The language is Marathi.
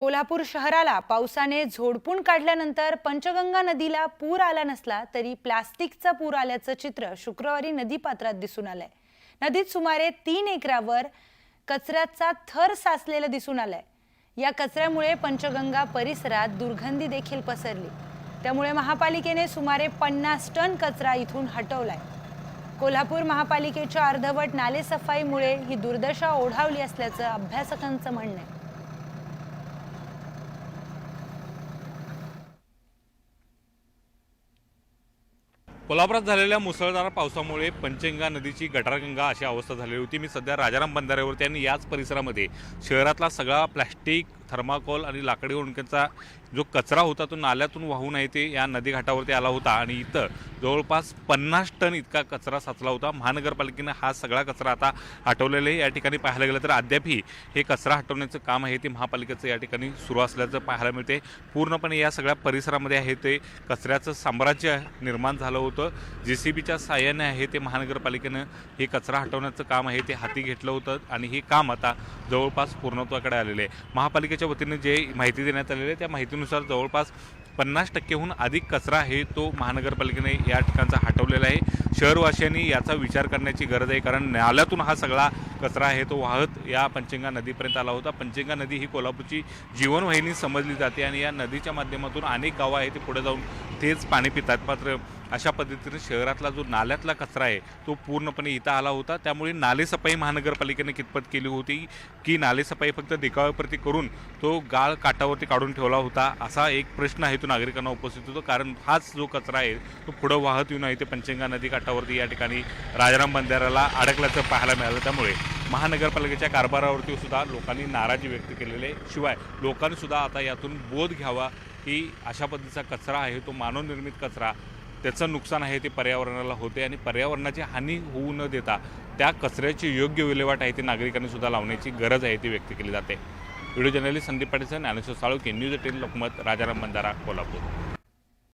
कोल्हापूर शहराला पावसाने झोडपून काढल्यानंतर पंचगंगा नदीला पूर आला नसला तरी प्लास्टिकचा पूर आल्याचं चित्र शुक्रवारी नदीपात्रात दिसून आलंय। नदीत सुमारे 3 एकरावर कचऱ्याचा थर साचलेला दिसून आलाय। या कचऱ्यामुळे पंचगंगा परिसरात दुर्गंधी देखील पसरली। त्यामुळे महापालिकेने सुमारे 50 टन कचरा इथून हटवलाय। कोल्हापूर महापालिकेच्या अर्धवट नालेसफाईमुळे ही दुर्दशा ओढावली असल्याचं अभ्यासकांचं म्हणणं आहे। कोल्हापुरात झालेल्या मुसळधार पावसामुळे पंचगंगा नदीची गटारगंगा अशी अवस्था झाली होती। मी सध्या राजाराम बंधाऱ्यावरती आणि याच परिसरामध्ये शहरातला सगळा प्लास्टिक, थर्माकोल आणि लाकडी ओंडक्यांचा जो कचरा होता तो नाल्यातून वाहून आहे ते या नदीघाटावरती आला होता आणि इथं जवळपास 50 टन इतका कचरा साचला होता। महानगरपालिकेने हा सगळा कचरा आता हटवलेला आहे। या ठिकाणी पाहायला गेलं तर अद्यापही हे कचरा हटवण्याचं काम आहे ते महापालिकेचं या ठिकाणी सुरू असल्याचं पाहायला मिळते। पूर्णपणे या सगळ्या परिसरामध्ये आहे ते कचऱ्याचं साम्राज्य निर्माण झालं होतं। JCBच्या साहाय्याने आहे ते महानगरपालिकेनं हे कचरा हटवण्याचं काम आहे ते हाती घेतलं होतं आणि हे काम आता जवळपास पूर्णत्वाकडे आलेले आहे। महापालिकेच्या वतीने जे माहिती देण्यात आलेली आहे त्या माहितीनुसार जवळपास 50% अधिक कचरा आहे तो महानगरपालिकेने या ठिकाणचा हटवलेला आहे। शहरवासियांनी याचा विचार करण्याची गरज आहे, कारण नाल्यातून हा सगळा कचरा आहे तो वाहत या पंचगंगा नदीपर्यंत आला होता। पंचगंगा नदी ही कोल्हापूरची जीवनवाहिनी समजली जाते आणि या नदीच्या माध्यमातून अनेक गावं आहे ते पुढे जाऊन तेच पाणी पितात। मात्र अशा पद्धतीने शहरातला जो नाल्यातला कचरा आहे तो पूर्णपणे इथं आला होता। त्यामुळे नालेसफाई महानगरपालिकेने कितपत केली होती की नालेसफाई फक्त देखाव्यापुरती करून तो गाळ काठावरती काढून ठेवला होता, असा एक प्रश्न आहे तो नागरिकांना उपस्थित होतो। कारण हाच जो कचरा आहे तो पुढे वाहत येऊन आहे ते पंचगंगा नदी काठावरती या ठिकाणी राजाराम बंधाऱ्याला अडकल्याचं पाहायला मिळालं। त्यामुळे महानगरपालिकेच्या कारभारावरती सुद्धा लोकांनी नाराजी व्यक्त केलेली आहे। शिवाय लोकांनी सुद्धा आता यातून बोध घ्यावा की अशा पद्धतीचा कचरा आहे तो मानवनिर्मित कचरा, त्याचं नुकसान आहे ते पर्यावरणाला होते आणि पर्यावरणाची हानी होऊ न देता त्या कचऱ्याची योग्य विल्हेवाट आहे ते नागरिकांनी सुद्धा लावण्याची गरज आहे ती व्यक्त केली जाते। Video journalist Sandeep Patil, Dnyaneshwar Salunkhe, news 18 Lokmat, Rajaram बंधारा, कोल्हापूर।